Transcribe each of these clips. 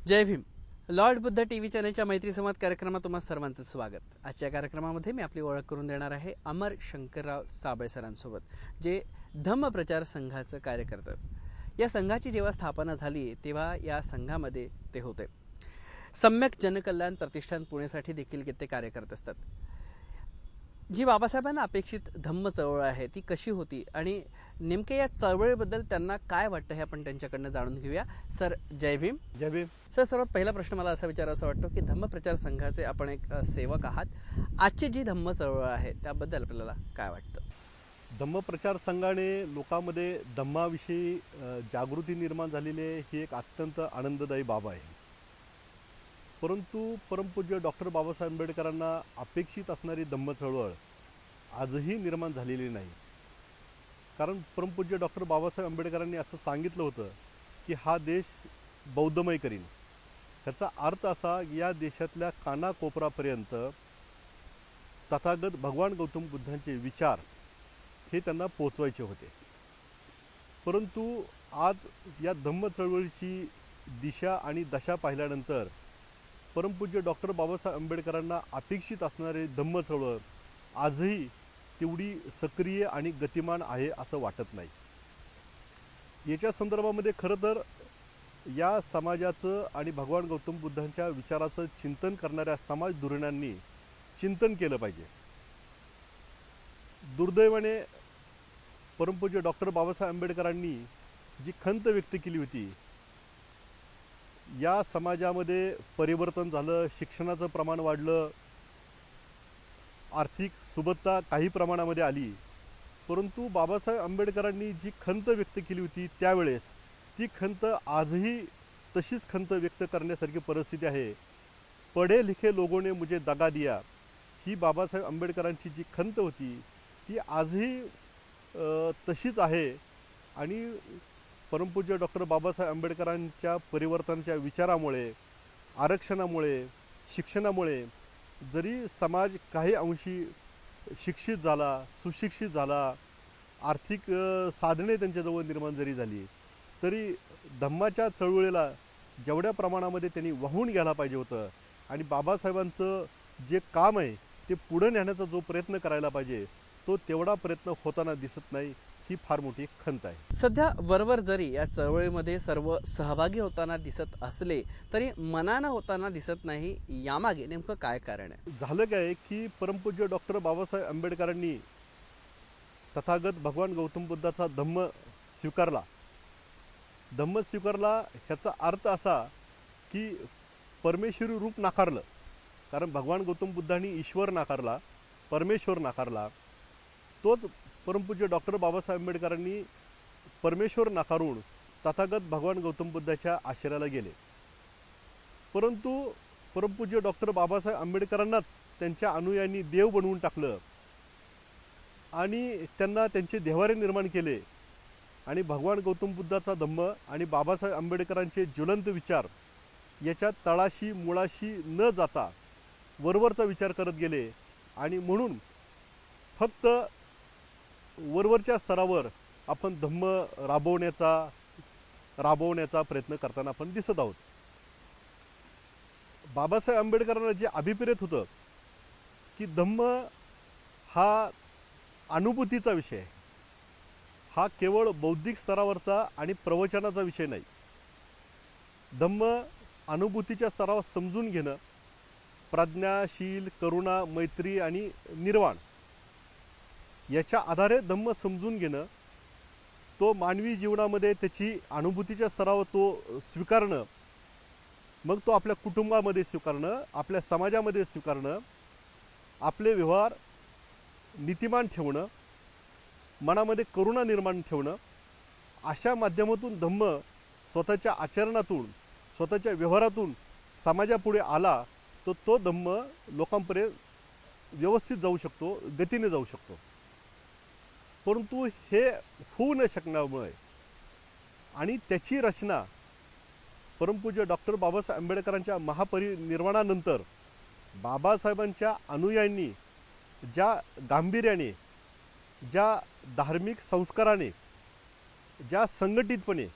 जय Bhim. Lord Buddha TV चॅनलच्या मैत्री संवाद कार्यक्रमात तुम्हा सर्वांचं स्वागत. आजच्या कार्यक्रमामध्ये मी आपली ओळख करून देणार आहे अमर शंकरराव साबळे सरांसोबत, जे धम्म प्रचार संघाचं कार्य करतात. या संघाची जेव्हा स्थापना झाली तेव्हा या संघामध्ये ते होते. सम्यक जनकल्याण प्रतिष्ठान पुणेसाठी देखील ते कार्य करत असतात. जी बाबासाहेबांना अपेक्षित धम्म चळवळ आहे ती कशी होती आणि नेमके या चळवळीबद्दल त्यांना काय वाटतं हे आपण त्यांच्याकडनं जाणून घेऊया. सर, जय भीम. जय भीम. सर, सर्वात पहिला प्रश्न मला असा विचारायचा वाटतो की धम्म प्रचार संघाचे आपण एक सेवक आहात. आजची जी धम्म चळवळ आहे त्याबद्दल आपल्याला काय वाटतं? धम्म प्रचार संघाने लोकांमध्ये धम्माविषयी जागृती निर्माण झालेली आहे, ही एक अत्यंत आनंददायी बाब आहे. परंतु परमपूज्य डॉक्टर बाबासाहेब आंबेडकरांना अपेक्षित असणारी धम्म चळवळ आजही निर्माण झालेली नाही. कारण परमपूज्य डॉक्टर बाबासाहेब आंबेडकरांनी असं सांगितलं होतं की हा देश बौद्धमय करीन. ह्याचा अर्थ असा की या देशातल्या कानाकोपरापर्यंत तथागत भगवान गौतम बुद्धांचे विचार हे त्यांना पोचवायचे होते. परंतु आज या धम्म चळवळीची दिशा आणि दशा पाहिल्यानंतर परमपूज्य डॉक्टर बाबासाहेब आंबेडकरांना अपेक्षित असणारे धम्म चळवळ आजही तेवढी सक्रिय आणि गतिमान आहे असं वाटत नाही. याच्या संदर्भामध्ये खरं तर या समाजाचं आणि भगवान गौतम बुद्धांच्या विचाराचं चिंतन करणाऱ्या समाज धोरणांनी चिंतन केलं पाहिजे. दुर्दैवाने परमपूज्य डॉक्टर बाबासाहेब आंबेडकरांनी जी खंत व्यक्त केली होती, या समाजामध्ये परिवर्तन झालं, शिक्षणाचं प्रमाण वाढलं, आर्थिक सुबत्ता काही प्रमाणामध्ये आली, परंतु बाबासाहेब आंबेडकरांनी जी खंत व्यक्त केली होती त्यावेळेस ती खंत आजही तशीच खंत व्यक्त करण्यासारखी परिस्थिती आहे. पढे लिखे लोगों ने मुझे दगा दिया, ही बाबासाहेब आंबेडकरांची जी खंत होती ती आजही तशीच आहे. आणि परमपूज्य डॉक्टर बाबासाहेब आंबेडकरांच्या परिवर्तनाच्या विचारामुळे, आरक्षणामुळे, शिक्षणामुळे जरी समाज काही अंशी शिक्षित झाला, सुशिक्षित झाला, आर्थिक साधने त्यांच्याजवळ निर्माण जरी झाली, तरी धम्माच्या चळवळीला जेवढ्या प्रमाणामध्ये त्यांनी वाहून घ्यायला पाहिजे होतं आणि बाबासाहेबांचं जे काम आहे ते पुढे नेण्याचा जो प्रयत्न करायला पाहिजे तो तेवढा प्रयत्न होताना दिसत नाही. ही फार मोठी खंत आहे. सध्या वरवर जरी या चळवळीमध्ये सर्व सहभागी होताना दिसत असले तरी मनानं होताना दिसत नाही. यामागे नेमकं काय कारण आहे? झालं काय की परमपूज्य डॉक्टर बाबासाहेब आंबेडकरांनी तथागत भगवान गौतम बुद्धाचा धम्म स्वीकारला. धम्म स्वीकारला ह्याचा अर्थ असा की परमेश्वरी रूप नाकारलं. कारण भगवान गौतम बुद्धांनी ईश्वर नाकारला, परमेश्वर नाकारला. तोच परमपूज्य डॉक्टर बाबासाहेब आंबेडकरांनी परमेश्वर नाकारून तथागत भगवान गौतम बुद्धाच्या आश्रयाला गेले. परंतु परमपूज्य डॉक्टर बाबासाहेब आंबेडकरांनाच त्यांच्या अनुयायांनी देव बनवून टाकलं आणि त्यांना त्यांचे देव्हारे निर्माण केले. आणि भगवान गौतम बुद्धाचा धम्म आणि बाबासाहेब आंबेडकरांचे ज्वलंत विचार याच्या तळाशी मुळाशी न जाता वरवरचा विचार करत गेले. आणि म्हणून फक्त वरवरच्या स्तरावर आपण धम्म राबवण्याचा प्रयत्न करताना आपण दिसत आहोत. बाबासाहेब आंबेडकरांना जे अभिप्रेत होतं की धम्म हा अनुभूतीचा विषय आहे, हा केवळ बौद्धिक स्तरावरचा आणि प्रवचनाचा विषय नाही. धम्म अनुभूतीच्या स्तरावर समजून घेणं, प्रज्ञाशील, करुणा, मैत्री आणि निर्वाण याच्या आधारे धम्म समजून घेणं, तो मानवी जीवनामध्ये त्याची अनुभूतीच्या स्तरावर तो स्वीकारणं, मग तो आपल्या कुटुंबामध्ये स्वीकारणं, आपल्या समाजामध्ये स्वीकारणं, आपले व्यवहार नीतिमान ठेवणं, मनामध्ये करुणा निर्माण ठेवणं, अशा माध्यमातून धम्म स्वतःच्या आचरणातून, स्वतःच्या व्यवहारातून समाजापुढे आला तर तो धम्म लोकांपर्यंत व्यवस्थित जाऊ शकतो, गतीने जाऊ शकतो. परंतु हे होऊ न शकण्यामुळे आणि त्याची रचना परमपूज्य डॉक्टर बाबासाहेब आंबेडकरांच्या महापरिनिर्वाणानंतर बाबासाहेबांच्या अनुयायांनी ज्या गांभीर्याने, ज्या धार्मिक संस्काराने, ज्या संघटितपणे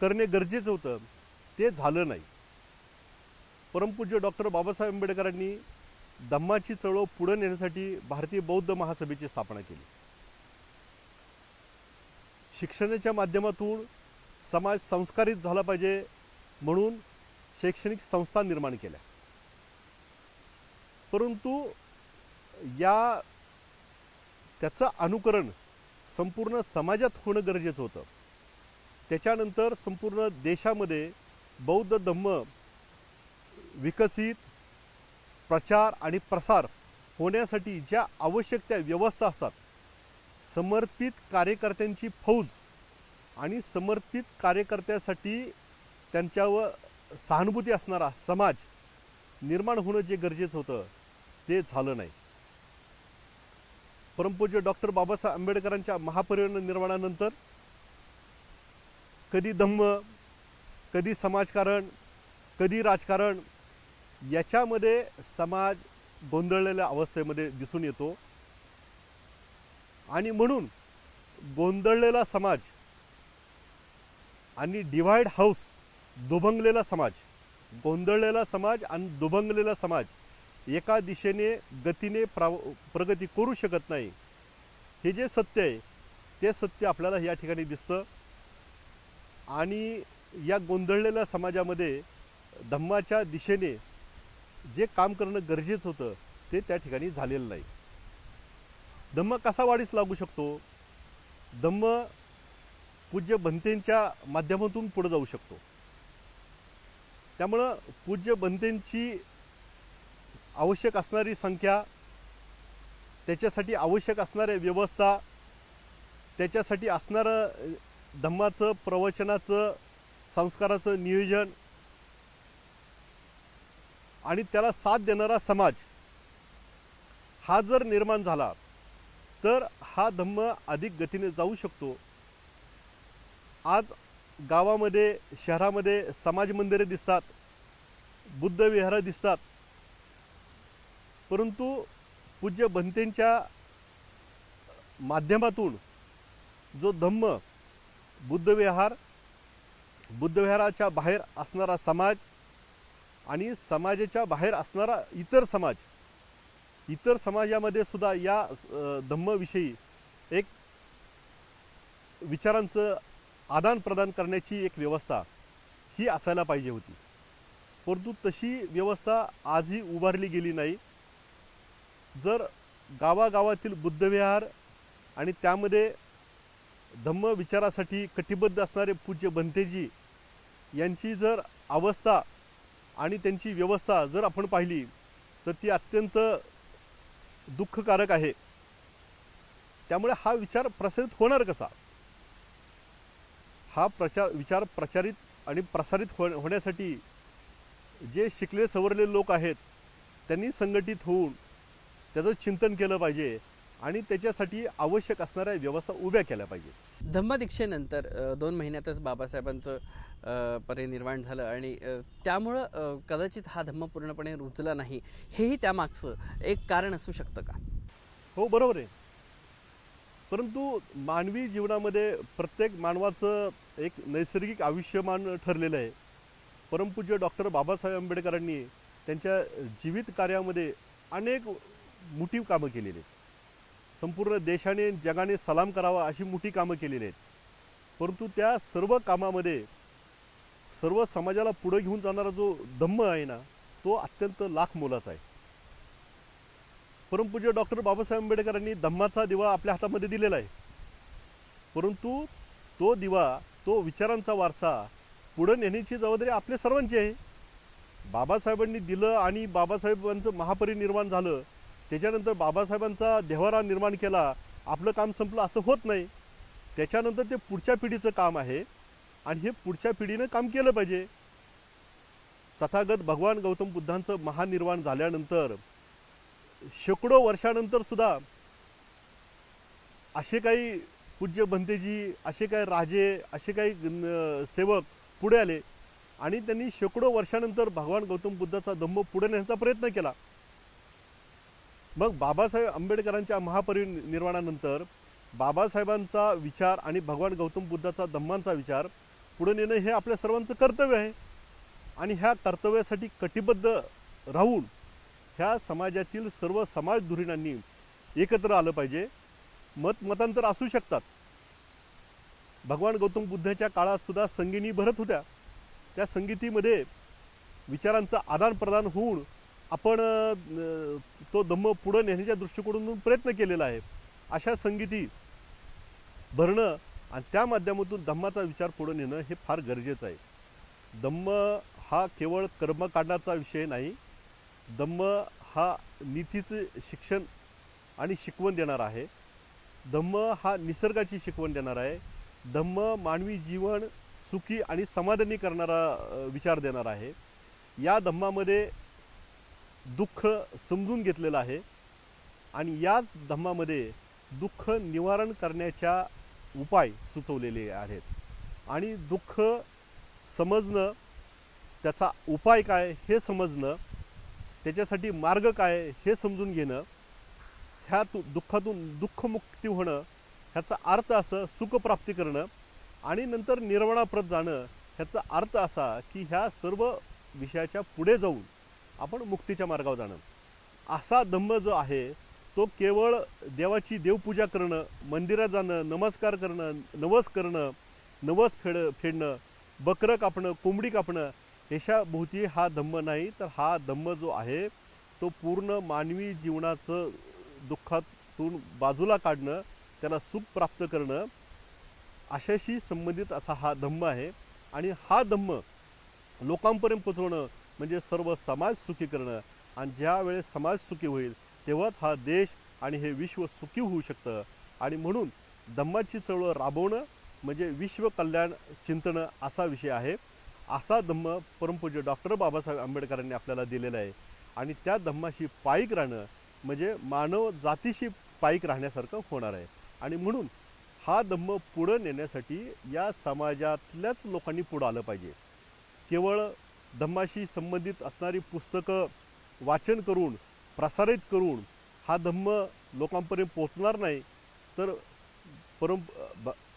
करणे गरजेचं होतं ते झालं नाही. परमपूज्य डॉक्टर बाबासाहेब आंबेडकरांनी धम्माची चळवळ पुढे नेण्यासाठी भारतीय बौद्ध महासभेची स्थापना केली. शिक्षणाच्या माध्यमातून समाज संस्कारित झाला पाहिजे म्हणून शैक्षणिक संस्था निर्माण केल्या. परंतु त्याचं अनुकरण संपूर्ण समाजात होणं गरजेचं होतं. त्याच्यानंतर संपूर्ण देशामध्ये बौद्ध धम्म विकसित, प्रचार आणि प्रसार होण्यासाठी ज्या आवश्यक त्या व्यवस्था असतात, समर्पित कार्यकर्त्यांची फौज आणि समर्पित कार्यकर्त्यासाठी त्यांच्यावर सहानुभूती असणारा समाज निर्माण होणं जे गरजेचं होतं ते झालं नाही. परमपूज्य डॉक्टर बाबासाहेब आंबेडकरांच्या महापरिनिर्वाणानंतर कधी धम्म, कधी समाजकारण, कधी राजकारण याच्यामध्ये समाज गोंधळलेल्या अवस्थेमध्ये दिसून येतो. आणि म्हणून गोंधळलेला समाज आणि डिवाइड हाऊस, दुभंगलेला समाज, गोंधळलेला समाज आणि दुभंगलेला समाज एका दिशेने गतीने प्रगती करू शकत नाही. हे जे सत्य आहे ते सत्य आपल्याला या ठिकाणी दिसतं. आणि या गोंधळलेल्या समाजामध्ये धम्माच्या दिशेने जे काम करणं गरजेचं होतं ते त्या ठिकाणी झालेलं नाही. धम्म कसा वाढीस लागू शकतो? धम्म पूज्य भंतेंच्या माध्यमातून पुढे जाऊ शकतो. त्यामुळं पूज्य भंतेंची आवश्यक असणारी संख्या, त्याच्यासाठी आवश्यक असणाऱ्या व्यवस्था, त्याच्यासाठी असणारं धम्माचं, प्रवचनाचं, संस्काराचं नियोजन आणि त्याला साथ देणारा समाज हा जर निर्माण झाला तर हा धम्म अधिक गतीने जाऊ शकतो. आज गावामध्ये, शहरामध्ये समाज मंदिरे दिसतात, बुद्ध विहार दिसतात, परंतु पूज्य भंतेंच्या माध्यमातून जो धम्म, बुद्धविहाराच्या बाहेर असणारा समाज आणि समाजाच्या बाहेर असणारा इतर समाजामध्ये सुद्धा या धम्मविषयी एक विचारांचं आदान प्रदान करण्याची एक व्यवस्था ही असायला पाहिजे होती. परंतु तशी व्यवस्था आजही उभारली गेली नाही. जर गावागावातील बुद्धविहार आणि त्यामध्ये धम्म विचारासाठी कटिबद्ध असणारे पूज्य भंतेजी यांची जर अवस्था आणि त्यांची व्यवस्था जर आपण पाहिली तर ती अत्यंत दुःखकारक आहे. त्यामुळे हा विचार प्रसारित होणार कसा? हा विचार प्रचारित आणि प्रसारित होण्यासाठी जे शिकले सवरलेले लोक आहेत त्यांनी संघटित होऊन त्याचं चिंतन केलं पाहिजे आणि त्याच्यासाठी आवश्यक असणाऱ्या व्यवस्था उभ्या केल्या पाहिजे. धम्मदीक्षेनंतर 2 महिन्यातच बाबासाहेबांचं परिनिर्वाण झालं आणि त्यामुळं कदाचित हा धम्म पूर्णपणे रुजला नाही, हेही त्यामागचं एक कारण असू शकतं का? हो, बरोबर आहे. परंतु मानवी जीवनामध्ये प्रत्येक मानवाचं एक नैसर्गिक आयुष्यमान ठरलेलं आहे. परमपूज्य डॉक्टर बाबासाहेब आंबेडकरांनी त्यांच्या जीवित कार्यामध्ये अनेक मोठी कामं केलेली आहेत. संपूर्ण देशाने, जगाने सलाम करावा अशी मोठी कामं केलेली आहेत. परंतु त्या सर्व कामामध्ये सर्व समाजाला पुढे घेऊन जाणारा जो धम्म आहे ना, तो अत्यंत लाख मोलाचा आहे. परमपूज्य डॉक्टर बाबासाहेब आंबेडकरांनी धम्माचा दिवा आपल्या हातामध्ये दिलेला आहे. परंतु तो दिवा, तो विचारांचा वारसा पुढे नेण्याची जबाबदारी आपल्या सर्वांची आहे. बाबासाहेबांनी दिलं आणि बाबासाहेबांचं महापरिनिर्वाण झालं, त्याच्यानंतर बाबासाहेबांचा देव्हारा निर्माण केला, आपलं काम संपलं असं होत नाही. त्याच्यानंतर ते पुढच्या पिढीचं काम आहे आणि हे पुढच्या पिढीनं काम केलं पाहिजे. तथागत भगवान गौतम बुद्धांचं महानिर्वाण झाल्यानंतर शेकडो वर्षानंतर सुद्धा असे काही पूज्य भंतेजी, असे काही राजे, असे काही सेवक पुढे आले आणि त्यांनी शेकडो वर्षानंतर भगवान गौतम बुद्धाचा धम्म पुढे नेण्याचा प्रयत्न केला. मग बाबासाहेब आंबेडकरांच्या महापरिनिर्वाणानंतर बाबासाहेबांचा विचार आणि भगवान गौतम बुद्धाचा धम्मांचा विचार पुढे नेणं हे आपल्या सर्वांचं कर्तव्य आहे. आणि ह्या कर्तव्यासाठी कटिबद्ध राहून ह्या समाजातील सर्व समाज धुरीणांनी एकत्र आलं पाहिजे. मतांतर असू शकतात. भगवान गौतम बुद्धाच्या काळात सुद्धा संगीनी भरत होत्या. त्या संगीतीमध्ये विचारांचं आदान प्रदान होऊन आपण तो धम्म पुढे नेण्याच्या दृष्टिकोनातून प्रयत्न केलेला आहे. अशा संगीती भरणं आणि त्या माध्यमातून धम्माचा विचार पुढे नेणं हे फार गरजेचं आहे. धम्म हा केवळ कर्मकांडाचा विषय नाही. धम्म हा नीतीचे शिक्षण आणि शिकवण देणार आहे. धम्म हा निसर्गाची शिकवण देणार आहे. धम्म मानवी जीवन सुखी आणि समाधानी करणारा विचार देणार आहे. या धम्मामध्ये दुःख समजून घेतलेलं आहे आणि या धम्मामध्ये दुःख निवारण करण्याच्या उपाय सुचवलेले आहेत. आणि दुःख समजणं, त्याचा उपाय काय हे समजणं, त्याच्यासाठी मार्ग काय हे समजून घेणं, ह्या दुःखातून दुःखमुक्ती होणं, ह्याचा अर्थ असं सुखप्राप्ती करणं आणि नंतर निर्वाणाप्रत जाणं. ह्याचा अर्थ असा की ह्या सर्व विषयाच्या पुढे जाऊन आपण मुक्तीच्या मार्गावर जाणं. असा धम्म जो आहे तो केवळ देवाची देवपूजा करणं, मंदिरात जाणं, नमस्कार करणं, नवस फेडणं, बकरं कापणं, कोंबडी कापणं ह्याच्या भोवती हा धम्म नाही. तर हा धम्म जो आहे तो पूर्ण मानवी जीवनाचं दुःखातून बाजूला काढणं, त्याला सुख प्राप्त करणं अशाशी संबंधित असा हा धम्म आहे. आणि हा धम्म लोकांपर्यंत पोचवणं म्हणजे सर्व समाज सुखी करणं. आणि ज्या वेळेस समाज सुखी होईल तेव्हाच हा देश आणि हे विश्व सुखी होऊ शकतं. आणि म्हणून धम्माची चळवळ राबवणं म्हणजे विश्व कल्याण चिंतन असा विषय आहे. असा धम्म परमपूज्य डॉक्टर बाबासाहेब आंबेडकरांनी आपल्याला दिलेला आहे. आणि त्या धम्माशी पाईक राहणं म्हणजे मानव जातीशी पाईक राहण्यासारखं होणार आहे. आणि म्हणून हा धम्म पुढं नेण्यासाठी या समाजातल्याच लोकांनी पुढं आलं पाहिजे. केवळ धम्माशी संबंधित असणारी पुस्तकं वाचन करून प्रसारित करून हा धम्म लोकांपर्यंत पोचणार नाही. तर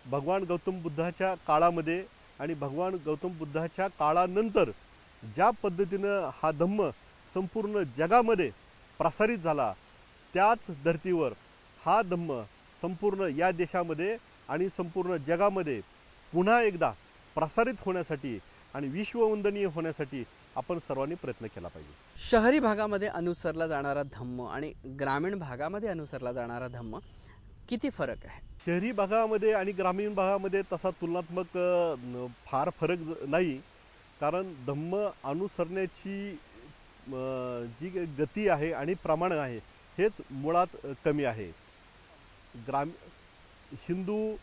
भगवान गौतम बुद्धाच्या काळामध्ये आणि भगवान गौतम बुद्धाच्या काळानंतर ज्या पद्धतीनं हा धम्म संपूर्ण जगामध्ये प्रसारित झाला त्याच धर्तीवर हा धम्म संपूर्ण या देशामध्ये आणि संपूर्ण जगामध्ये पुन्हा एकदा प्रसारित होण्यासाठी आणि विश्ववंदनीय होण्यासाठी आपण सर्वांनी प्रयत्न केला पाहिजे. शहरी भागामध्ये अनुसरला जाणारा धम्म आणि ग्रामीण भागामध्ये अनुसरला जाणारा धम्म किती फरक आहे? शहरी भागामध्ये आणि ग्रामीण भागामध्ये तसा तुलनात्मक फार फरक नाही. कारण धम्म अनुसरण्याची जी गती आहे आणि प्रमाण आहे हेच मुळात कमी आहे. हिंदू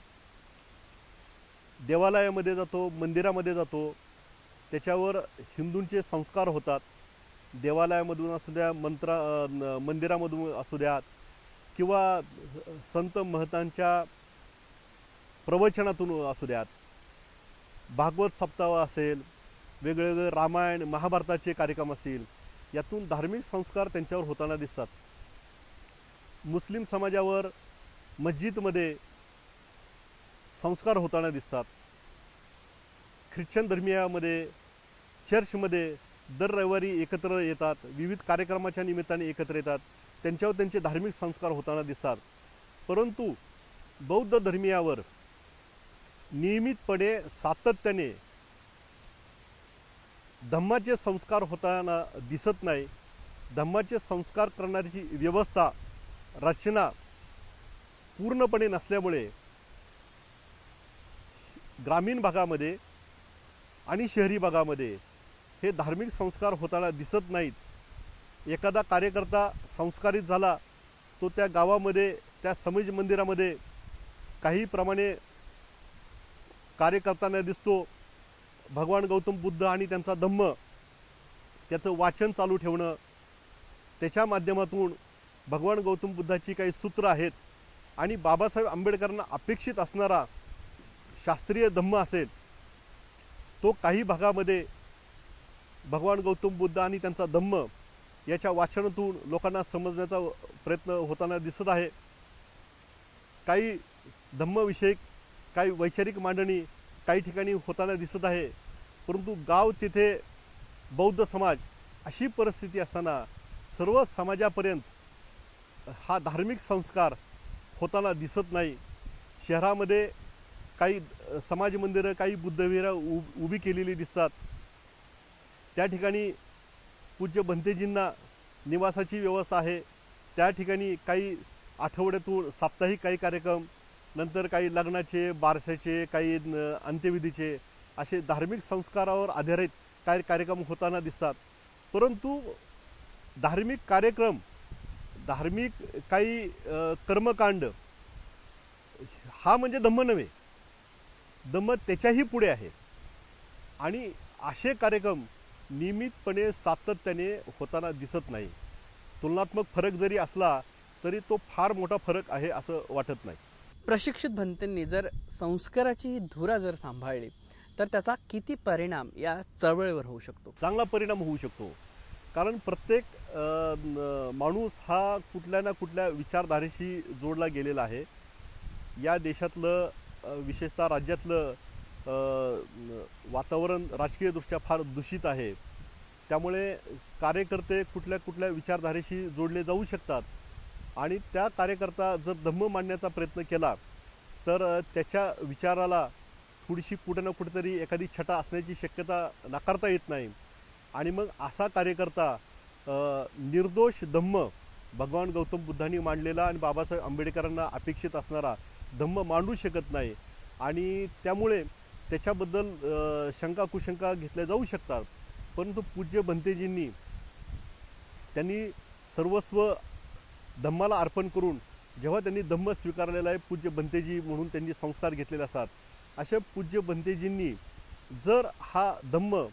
देवालयामध्ये जातो, मंदिरामध्ये जातो, त्याच्यावर हिंदूंचे संस्कार होतात. देवालयामधून असू द्या, मंदिरामधून असू द्यात किंवा संत महंतांच्या प्रवचनातून असू द्यात, भागवत सप्ताह असेल, वेगवेगळे रामायण महाभारताचे कार्यक्रम असतील, यातून धार्मिक संस्कार त्यांच्यावर होताना दिसतात. मुस्लिम समाजावर मस्जिदमध्ये संस्कार होताना दिसतात. ख्रिश्चन धर्मियामध्ये चर्चमध्ये दर रविवारी एकत्र येतात, विविध कार्यक्रमाच्या निमित्ताने एकत्र येतात, त्यांच्यावर त्यांचे धार्मिक संस्कार होताना दिसतात. परंतु बौद्ध धर्मियावर नियमितपणे सातत्याने धम्माचे संस्कार होताना दिसत नाही. धम्माचे संस्कार करण्याची व्यवस्था रचना पूर्णपणे नसल्यामुळे ग्रामीण भागामध्ये आणि शहरी भागामध्ये हे धार्मिक संस्कार होताना दिसत नाहीत. एखादा कार्यकर्ता संस्कारित झाला तो त्या गावामध्ये त्या समाज मंदिरामध्ये काही प्रमाणे कार्य करताना दिसतो. भगवान गौतम बुद्ध आणि त्यांचा धम्म त्याचं वाचन चालू ठेवणं, त्याच्या माध्यमातून भगवान गौतम बुद्धाची काही सूत्र आहेत आणि बाबासाहेब आंबेडकरांना अपेक्षित असणारा शास्त्रीय धम्म असेल तो काही भागामध्ये भगवान गौतम बुद्ध आणि त्यांचा धम्म याच्या वाचनातून लोकांना समजण्याचा प्रयत्न होताना दिसत आहे. काही धम्मविषयक काही वैचारिक मांडणी काही ठिकाणी होताना दिसत आहे. परंतु गाव तिथे बौद्ध समाज अशी परिस्थिती असताना सर्व समाजापर्यंत हा धार्मिक संस्कार होताना दिसत नाही. शहरामध्ये काही समाज मंदिरं, काही बुद्धविहारं उभी केलेली दिसतात. त्या ठिकाणी पूज्य भंतेजींना निवासाची व्यवस्था आहे. त्या ठिकाणी काही आठवड्यातून साप्ताहिक काही कार्यक्रम, नंतर काही लग्नाचे, बारशाचे, काही अंत्यविधीचे असे धार्मिक संस्कारावर आधारित काही कार्यक्रम होताना दिसतात. परंतु धार्मिक कार्यक्रम, धार्मिक काही कर्मकांड हा म्हणजे धम्म नव्हे. धम्म त्याच्याही पुढे आहे. आणि असे कार्यक्रम नियमितपणे सातत्याने होताना दिसत नाही. तुलनात्मक फरक जरी असला तरी तो फार मोठा फरक आहे असं वाटत नाही. प्रशिक्षित भंतेंनी जर संस्काराची ही धुरा जर सांभाळली तर त्याचा किती परिणाम या चळवळीवर होऊ शकतो? चांगला परिणाम होऊ शकतो. कारण प्रत्येक माणूस हा कुठल्या ना कुठल्या विचारधारेशी जोडला गेलेला आहे. या देशातलं विशेषतः राज्यातलं वातावरण राजकीयदृष्ट्या फार दूषित आहे. त्यामुळे कार्यकर्ते कुठल्या कुठल्या विचारधारेशी जोडले जाऊ शकतात. आणि त्या कार्यकर्ता जर धम्म मांडण्याचा प्रयत्न केला तर त्याच्या विचाराला थोडीशी कुठं ना कुठेतरी एखादी छटा असण्याची शक्यता नाकारता येत नाही. आणि मग असा कार्यकर्ता निर्दोष धम्म भगवान गौतम बुद्धांनी मांडलेला आणि बाबासाहेब आंबेडकरांना अपेक्षित असणारा धम्म मांडू शकत नाही. आणि त्यामुळे त्याच्याबद्दल शंका कुशंका घेतल्या जाऊ शकतात. परंतु पूज्य भंतेजींनी त्यांनी सर्वस्व धम्माला अर्पण करून जेव्हा त्यांनी धम्म स्वीकारलेला आहे, पूज्य भंतेजी म्हणून त्यांनी संस्कार घेतलेले असतात. अशा पूज्य भंतेजींनी जर हा धम्म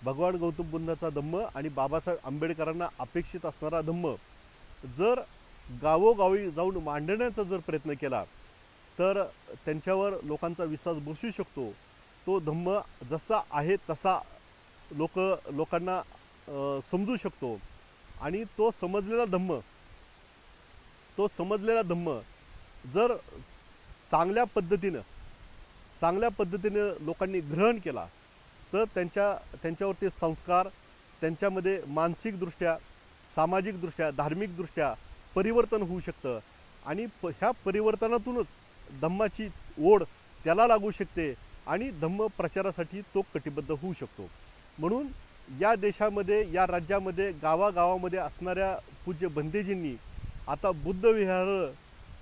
भगवान गौतम बुद्धाचा धम्म आणि बाबासाहेब आंबेडकरांना अपेक्षित असणारा धम्म जर गावोगावी जाऊन मांडण्याचा जर प्रयत्न केला तर त्यांच्यावर लोकांचा विश्वास बसू शकतो. तो धम्म जसा आहे तसा लोकांना समजू शकतो. आणि तो समजलेला धम्म जर चांगल्या पद्धतीनं लोकांनी ग्रहण केला तर त्यांच्यावरती संस्कार, त्यांच्यामध्ये मानसिकदृष्ट्या, सामाजिकदृष्ट्या, धार्मिकदृष्ट्या परिवर्तन होऊ शकतं. आणि ह्या परिवर्तनातूनच धम्माची ओढ त्याला लागू शकते आणि धम्म प्रचारासाठी तो कटिबद्ध होऊ शकतो. म्हणून या देशामध्ये, या राज्यामध्ये, गावागावामध्ये असणाऱ्या पूज्य भंतेजींनी आता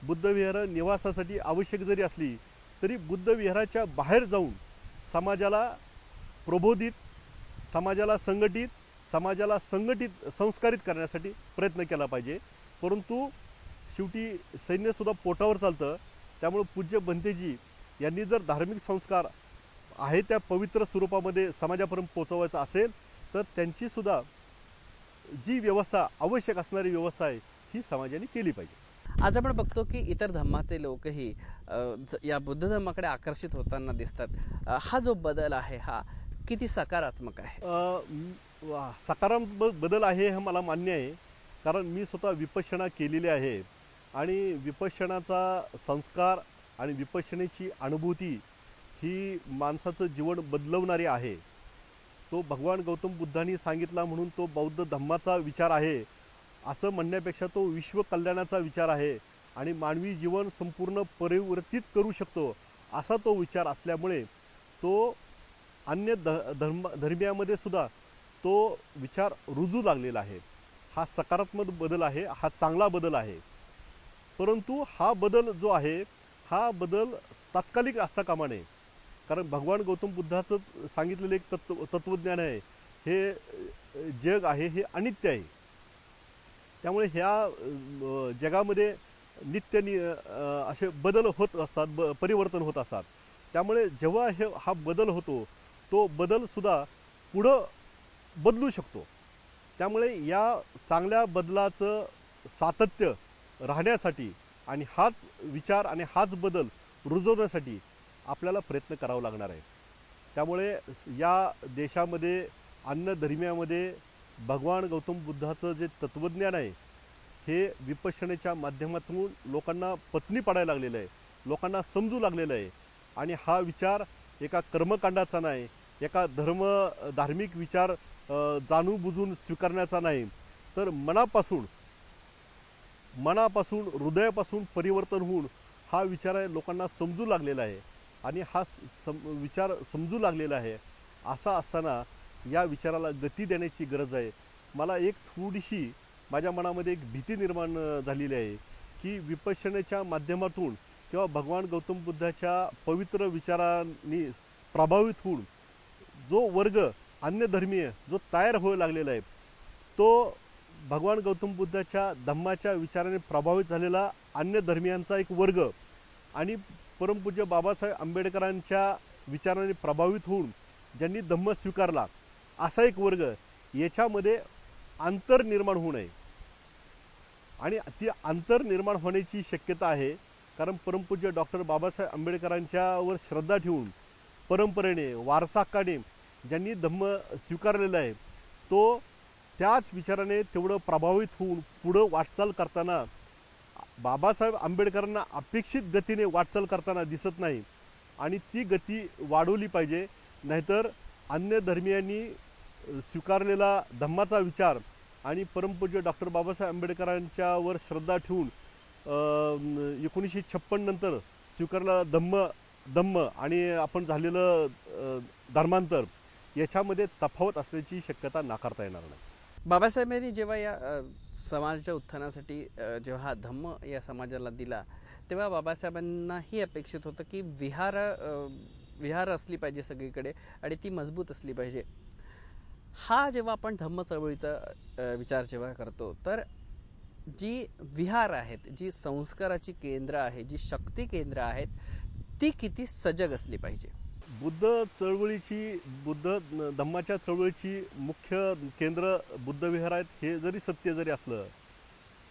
बुद्धविहार निवासासाठी आवश्यक जरी असली तरी बुद्धविहाराच्या बाहेर जाऊन समाजाला प्रबोधित, समाजाला संस्कारित करण्यासाठी प्रयत्न केला पाहिजे. परंतु शेवटी सैन्यसुद्धा पोटावर चालतं. त्यामुळे पूज्य भंतेजी यांनी जर धार्मिक संस्कार आहे त्या पवित्र स्वरूपामध्ये समाजापर्यंत पोहोचवायचा असेल तर त्यांचीसुद्धा जी व्यवस्था, आवश्यक असणारी व्यवस्था आहे, ही समाजाने केली पाहिजे. आज आपण बघतो की इतर धम्माचे लोकही या बुद्ध धम्माकडे आकर्षित होताना दिसतात. हा जो बदल आहे हा किती सकारात्मक आहे? सकारात्मक बदल आहे हे मला मान्य आहे. कारण मी स्वतः विपश्यना केलेली आहे आणि विपश्यनाचा संस्कार आणि विपश्यनेची अनुभूती ही माणसाचं जीवन बदलवणारी आहे. तो भगवान गौतम बुद्धांनी सांगितला म्हणून तो बौद्ध धम्माचा विचार आहे असं म्हणण्यापेक्षा तो विश्वकल्याणाचा विचार आहे आणि मानवी जीवन संपूर्ण परिवर्तित करू शकतो असा तो विचार असल्यामुळे तो अन्य धर्मियामध्ये सुद्धा तो विचार रुजू लागलेला आहे. हा सकारात्मक बदल आहे, हा चांगला बदल आहे. परंतु हा बदल जो आहे हा बदल तात्कालिक असता कामा नये. कारण भगवान गौतम बुद्धाचंच सांगितलेलं एक तत्वज्ञान आहे, हे जग आहे हे अनित्य आहे. त्यामुळे ह्या जगामध्ये नित्य असे बदल होत असतात, परिवर्तन होत असतात. त्यामुळे जेव्हा हा बदल होतो तो बदलसुद्धा पुढं बदलू शकतो. त्यामुळे या चांगल्या बदलाचं सातत्य राहण्यासाठी आणि हाच विचार आणि हाच बदल रुजवण्यासाठी आपल्याला प्रयत्न करावा लागणार आहे. त्यामुळे या देशामध्ये, अन्य धर्मियामध्ये भगवान गौतम बुद्धाचं जे तत्त्वज्ञान आहे हे विपश्यनेच्या माध्यमातून लोकांना पचनी पडायला लागलेलं आहे, लोकांना समजू लागलेलं आहे. आणि हा विचार एका कर्मकांडाचा नाही, एका धार्मिक विचार जाणून बुजून स्वीकारण्याचा नाही, तर मनापासून हृदयापासून परिवर्तन होऊन हा विचार लोकांना समजू लागलेला आहे आणि हा विचार समजू लागलेला आहे. असा असताना या विचाराला गती देण्याची गरज आहे. मला एक थोडीशी माझ्या मनामध्ये एक भीती निर्माण झालेली आहे की विपश्यनेच्या माध्यमातून किंवा भगवान गौतम बुद्धाच्या पवित्र विचारांनी प्रभावित होऊन जो वर्ग अन्यधर्मीय जो तयार होऊ लागलेला आहे, तो भगवान गौतम बुद्धाच्या धम्माच्या विचाराने प्रभावित झालेला अन्य धर्मियांचा एक वर्ग आणि परमपूज्य बाबासाहेब आंबेडकरांच्या विचाराने प्रभावित होऊन ज्यांनी धम्म स्वीकारला असा एक वर्ग, याच्यामध्ये अंतर निर्माण होऊ नये. आणि ती अंतर निर्माण होण्याची शक्यता आहे, कारण परमपूज्य डॉक्टर बाबासाहेब आंबेडकरांच्यावर श्रद्धा ठेवून परंपरेने वारसाहक्काने ज्यांनी धम्म स्वीकारलेला आहे, तो त्याच विचाराने तेवढं प्रभावित होऊन पुढं वाटचाल करताना बाबासाहेब आंबेडकरांना अपेक्षित गतीने वाटचाल करताना दिसत नाही आणि ती गती वाढवली पाहिजे. नाहीतर अन्य धर्मियांनी स्वीकारलेला धम्माचा विचार आणि परमपूज्य डॉक्टर बाबासाहेब आंबेडकरांच्यावर श्रद्धा ठेवून 1956 नंतर स्वीकारलेला धम्म आणि आपण झालेलं धर्मांतर याच्यामध्ये तफावत असण्याची शक्यता नाकारता येणार नाही. बाबासाहेबांनी जेव्हा या समाजाच्या उत्थानासाठी जेव्हा हा धम्म या समाजाला दिला, तेव्हा बाबासाहेबांना ही अपेक्षित होतं की विहार असली पाहिजे सगळीकडे आणि ती मजबूत असली पाहिजे. हा जेव्हा आपण धम्म चळवळीचा विचार जेव्हा करतो, तर जी विहार आहेत, जी संस्काराची केंद्र आहे, जी शक्ती केंद्र आहेत, ती किती सजग असली पाहिजे. धम्माच्या चळवळीची मुख्य केंद्र बुद्ध विहार आहेत. हे जरी सत्य जरी असलं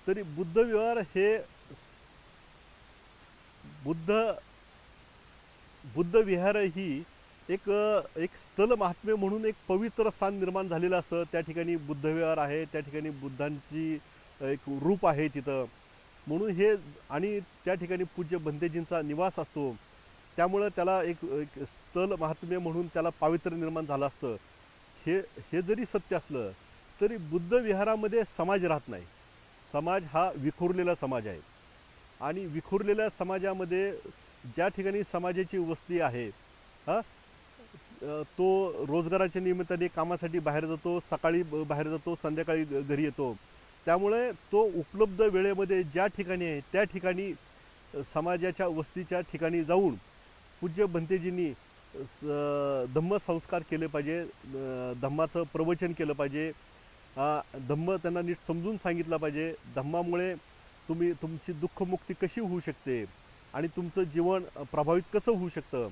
तरी बुद्ध विहार हे बुद्ध विहार ही एक स्थल महात्म्य म्हणून एक पवित्र स्थान निर्माण झालेलं असतं. त्या ठिकाणी बुद्ध विहार आहे, त्या ठिकाणी बुद्धांची एक रूप आहे तिथं म्हणून हे, आणि त्या ठिकाणी पूज्य बंतेजींचा निवास असतो. त्यामुळं त्याला एक स्थल महात्म्य म्हणून त्याला पावित्र्य निर्माण झालं असतं. हे जरी सत्य असलं तरी बुद्ध विहारामध्ये समाज राहत नाही. समाज हा विखुरलेला समाज आहे आणि विखुरलेल्या समाजामध्ये ज्या ठिकाणी समाजाची वस्ती आहे, तो रोजगाराच्या निमित्ताने कामासाठी बाहेर जातो, सकाळी बाहेर जातो, संध्याकाळी घरी येतो. त्यामुळे तो उपलब्ध वेळेमध्ये ज्या ठिकाणी आहे त्या ठिकाणी समाजाच्या वस्तीच्या ठिकाणी जाऊन पूज्य बंतेजींनी धम्मसंस्कार केले पाहिजे, धम्माचं प्रवचन केलं पाहिजे, धम्म त्यांना नीट समजून सांगितलं पाहिजे. धम्मामुळे तुमची दुःखमुक्ती कशी होऊ शकते आणि तुमचं जीवन प्रभावित कसं होऊ शकतं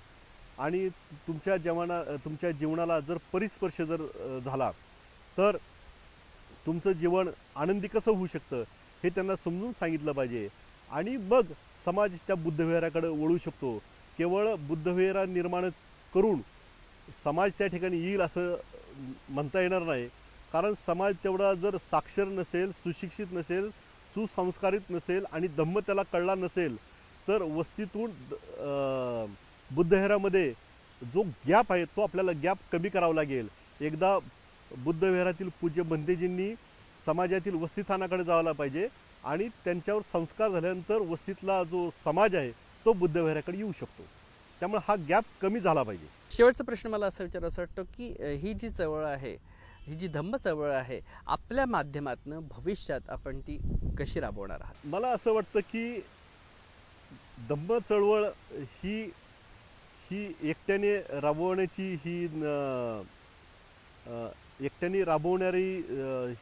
आणि तुमच्या जीवनाला जर परिस्पर्श जर झाला तर तुमचं जीवन आनंदी कसं होऊ शकतं हे त्यांना समजून सांगितलं पाहिजे. आणि मग समाज त्या बुद्धविहाराकडे वळू शकतो. केवळ बुद्धविहार निर्माण करून समाज त्या ठिकाणी येईल असं म्हणता येणार नाही, कारण समाज तेवढा जर साक्षर नसेल, सुशिक्षित नसेल, सुसंस्कारित नसेल आणि धम्म त्याला कळला नसेल तर वस्तीतून बुद्धविहारामध्ये जो गॅप आहे तो आपल्याला गॅप कमी करावा लागेल. एकदा बुद्धविहारातील पूज्य बंतेजींनी समाजातील वस्तीस्थानाकडे जायला पाहिजे आणि त्यांच्यावर संस्कार झाल्यानंतर वस्तीतला जो समाज आहे तो बुद्धविहाराकडे येऊ शकतो. त्यामुळे हा गॅप कमी झाला पाहिजे. शेवटचा प्रश्न मला असं विचारायचं वाटतं की ही जी चळवळ आहे, ही जी धम्म चळवळ आहे, आपल्या माध्यमातून भविष्यात आपण ती कशी राबवणार आहात? मला असं वाटतं की धम्म चळवळ ही एकट्याने राबवणारी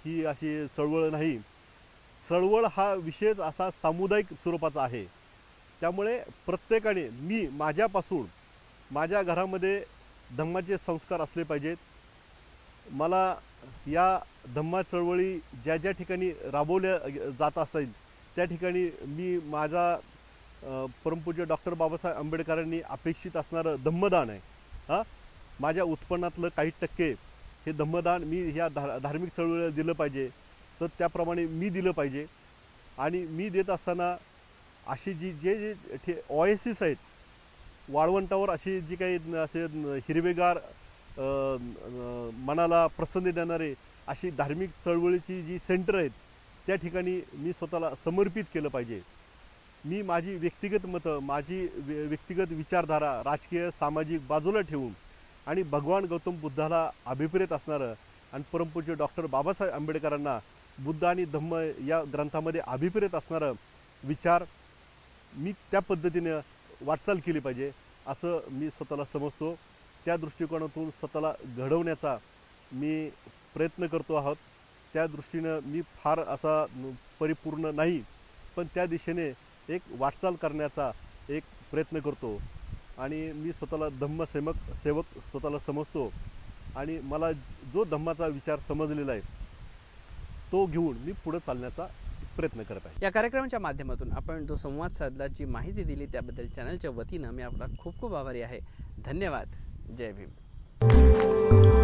ही अशी चळवळ नाही. चळवळ हा विषयच असा सामुदायिक स्वरूपाचा आहे. त्यामुळे प्रत्येकाने, मी माझ्यापासून माझ्या घरामध्ये धम्माचे संस्कार असले पाहिजेत. मला या धम्मा चळवळी ज्या ज्या ठिकाणी राबवल्या जात असेल त्या ठिकाणी मी माझा परमपूज्य डॉक्टर बाबासाहेब आंबेडकरांनी अपेक्षित असणारं धम्मदान आहे, माझ्या उत्पन्नातलं काही टक्के हे धम्मदान मी ह्या धार्मिक चळवळीला दिलं पाहिजे. तर त्याप्रमाणे मी दिलं पाहिजे. आणि मी देत असताना अशी जे ओएसिस आहेत वाळवंटावर, अशी जी काही असे हिरवेगार मनाला प्रसन्न देणारे अशी धार्मिक चळवळीची जी सेंटर आहेत त्या ठिकाणी मी स्वतःला समर्पित केलं पाहिजे. मी माझी व्यक्तिगत मतं, माझी व्यक्तिगत विचारधारा, राजकीय सामाजिक बाजूला ठेवून आणि भगवान गौतम बुद्धाला अभिप्रेत असणारं आणि परमपूज्य डॉक्टर बाबासाहेब आंबेडकरांना बुद्ध आणि धम्म या ग्रंथामध्ये अभिप्रेत असणारं विचार मी त्या पद्धतीने वाटचाल केली पाहिजे असं मी स्वतःला समजतो. त्या दृष्टिकोनातून स्वतःला घडवण्याचा मी प्रयत्न करतो आहोत. त्या दृष्टीनं मी फार असा परिपूर्ण नाही, पण त्या दिशेने एक वाटचाल करण्याचा एक प्रयत्न करतो आणि मी स्वतःला सेवक स्वतःला समजतो आणि मला जो धम्माचा विचार समजलेला आहे तो घेऊन मी पुढे चालण्याचा प्रयत्न करत आहे. या कार्यक्रमाच्या माध्यमातून आपण जो संवाद साधला, जी माहिती दिली त्याबद्दल चॅनलच्या वतीनं मी आपला खूप खूप आभारी आहे. धन्यवाद. जय भीम.